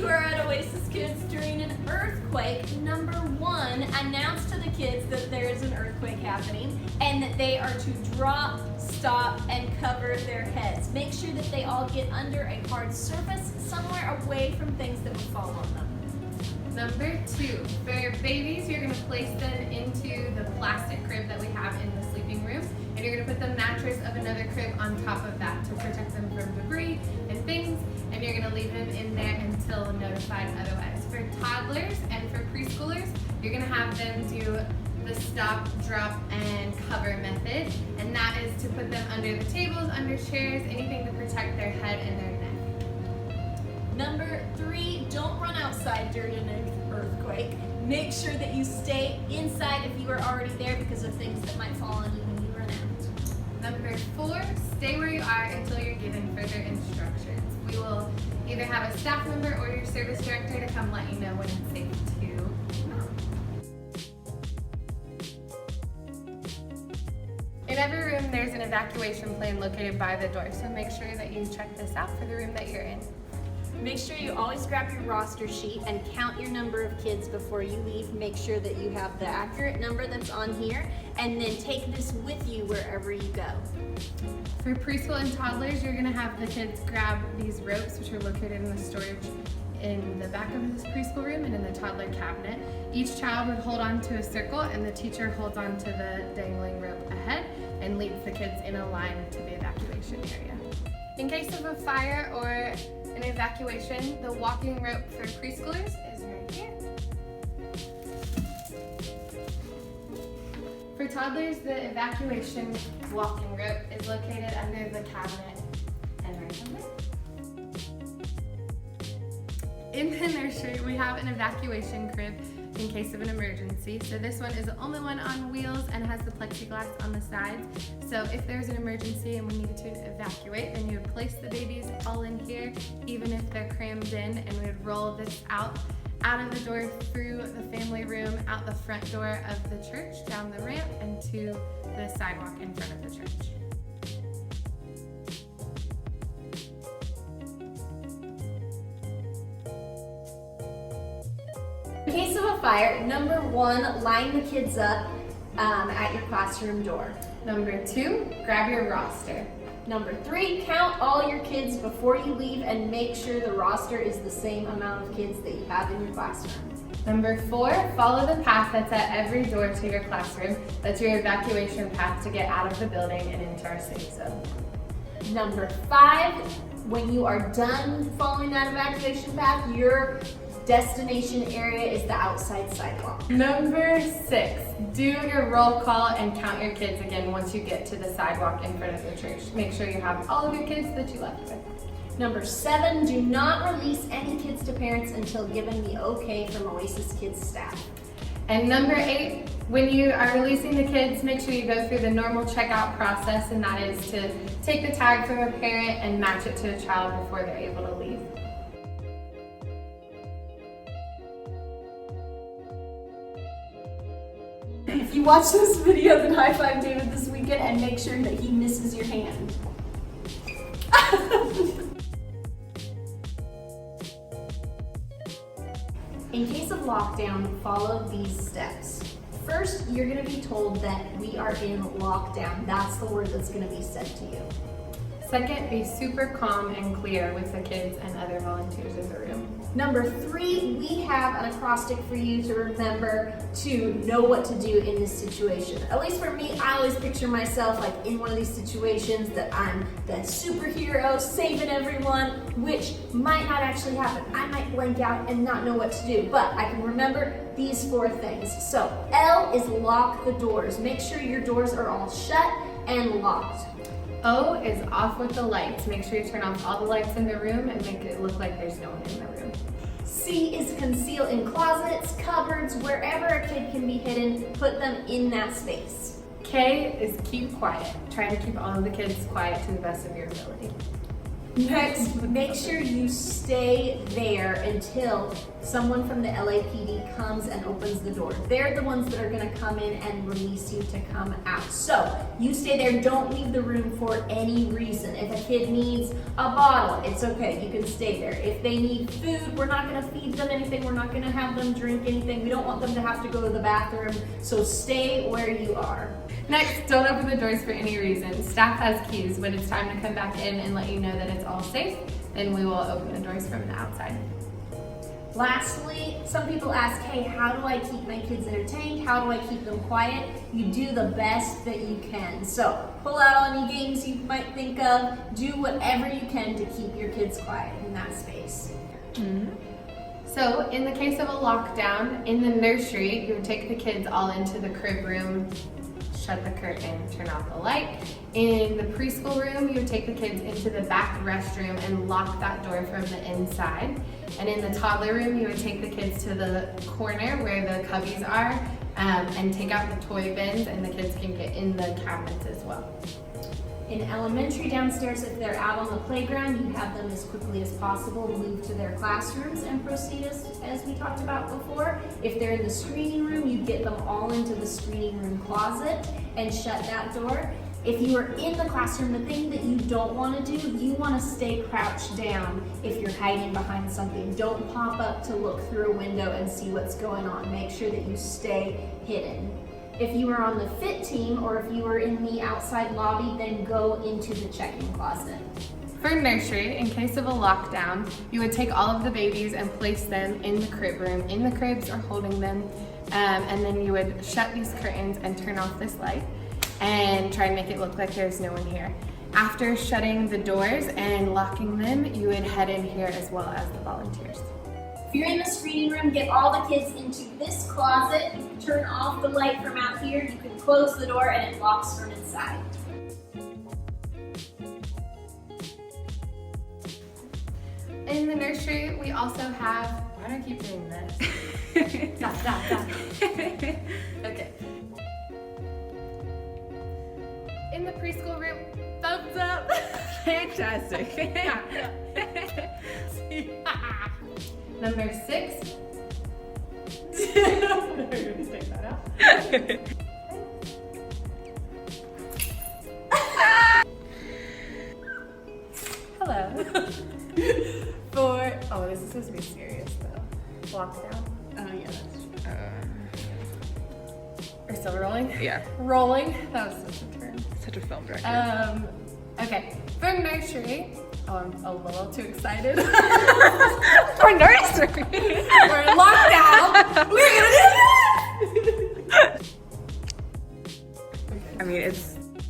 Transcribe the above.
you are at Oasis Kids during an earthquake, number one, announce to the kids that there is an earthquake happening and that they are to drop, stop, and cover their heads. Make sure that they all get under a hard surface somewhere away from things that would fall on them. Number two, for your babies, you're going to place them into the plastic crib that we have in the sleeping room, and you're going to put the mattress of another crib on top of that to protect them from debris and things, and you're going to leave them in there until notified otherwise. For toddlers and for preschoolers, you're going to have them do the stop, drop, and cover method, and that is to put them under the tables, under chairs, anything to protect their head and their neck. Number three, don't run outside during an earthquake. Make sure that you stay inside if you are already there because of things that might fall on you when you run out. Number four, stay where you are until you're given further instructions. We will either have a staff member or your service director to come let you know when it's safe to move. In every room, there's an evacuation plan located by the door, so make sure that you check this out for the room that you're in. Make sure you always grab your roster sheet and count your number of kids before you leave. Make sure that you have the accurate number that's on here, and then take this with you wherever you go. For preschool and toddlers, you're going to have the kids grab these ropes, which are located in the storage in the back of this preschool room and in the toddler cabinet. Each child would hold on to a circle, and the teacher holds on to the dangling rope ahead and leads the kids in a line to the evacuation area. In case of a fire or an evacuation, the walking rope for preschoolers is right here. For toddlers, the evacuation walking rope is located under the cabinet and right on there. In the nursery, we have an evacuation crib in case of an emergency. So this one is the only one on wheels and has the plexiglass on the sides. So if there's an emergency and we needed to evacuate, then you would place the babies all in here, even if they're crammed in, and we would roll this out of the door, through the family room, out the front door of the church, down the ramp, and to the sidewalk in front of the church. In case of a fire, number one, line the kids up at your classroom door. Number two, grab your roster. Number three, count all your kids before you leave and make sure the roster is the same amount of kids that you have in your classroom. Number four, follow the path that's at every door to your classroom. That's your evacuation path to get out of the building and into our safe zone. Number five, when you are done following that evacuation path, your destination area is the outside sidewalk. Number six, do your roll call and count your kids again once you get to the sidewalk in front of the church. Make sure you have all of your kids that you left with. Number seven, do not release any kids to parents until given the okay from Oasis Kids staff. And number eight, when you are releasing the kids, make sure you go through the normal checkout process, and that is to take the tag from a parent and match it to a child before they're able to leave. If you watch this video, then high five David this weekend and make sure that he misses your hand. In case of lockdown, follow these steps. First, you're going to be told that we are in lockdown. That's the word that's going to be said to you. Second, be super calm and clear with the kids and other volunteers in the room. Number three, we have an acrostic for you to remember to know what to do in this situation. At least for me, I always picture myself like in one of these situations that I'm the superhero saving everyone, which might not actually happen. I might blank out and not know what to do, but I can remember these four things. So L is lock the doors. Make sure your doors are all shut and locked. O is off with the lights. Make sure you turn off all the lights in the room and make it look like there's no one in the room. C is conceal in closets, cupboards, wherever a kid can be hidden, put them in that space. K is keep quiet. Try to keep all of the kids quiet to the best of your ability. Next, make sure you stay there until someone from the LAPD comes and opens the door. They're the ones that are gonna come in and release you to come out. So you stay there, don't leave the room for any reason. If a kid needs a bottle, it's okay, you can stay there. If they need food, we're not gonna feed them anything, we're not gonna have them drink anything. We don't want them to have to go to the bathroom, so stay where you are. Next, don't open the doors for any reason. Staff has keys. When it's time to come back in and let you know that it's all safe, then we will open the doors from the outside. Lastly, some people ask, hey, how do I keep my kids entertained? How do I keep them quiet? You do the best that you can. So pull out any games you might think of, do whatever you can to keep your kids quiet in that space. So in the case of a lockdown, in the nursery, you would take the kids all into the crib room, shut the curtain, turn off the light. In the preschool room, you would take the kids into the back restroom and lock that door from the inside. And in the toddler room, you would take the kids to the corner where the cubbies are and take out the toy bins, and the kids can get in the cabinets as well. In elementary downstairs, if they're out on the playground, you have them as quickly as possible move to their classrooms and proceed as we talked about before. If they're in the screening room, you get them all into the screening room closet and shut that door. If you are in the classroom, the thing that you don't want to do, you want to stay crouched down if you're hiding behind something. Don't pop up to look through a window and see what's going on. Make sure that you stay hidden. If you are on the fit team or if you are in the outside lobby, then go into the check-in closet. For nursery, in case of a lockdown, you would take all of the babies and place them in the crib room, in the cribs or holding them, and then you would shut these curtains and turn off this light and try and make it look like there's no one here. After shutting the doors and locking them, you would head in here as well as the volunteers. If you're in the screening room, get all the kids into this closet. You can turn off the light from out here. You can close the door and it locks from inside. In the nursery, we also have, why do I keep doing this? Stop. Okay. In the preschool room, thumbs up. Fantastic. Number 6. Hello. Oh, this is supposed to be serious though. Lockdown. Oh yeah, that's We're still rolling? yeah. Rolling. That was such a turn. Such a film director. Okay. For nursery, I'm a little too excited. For nursery. We're in lockdown. We're gonna do this.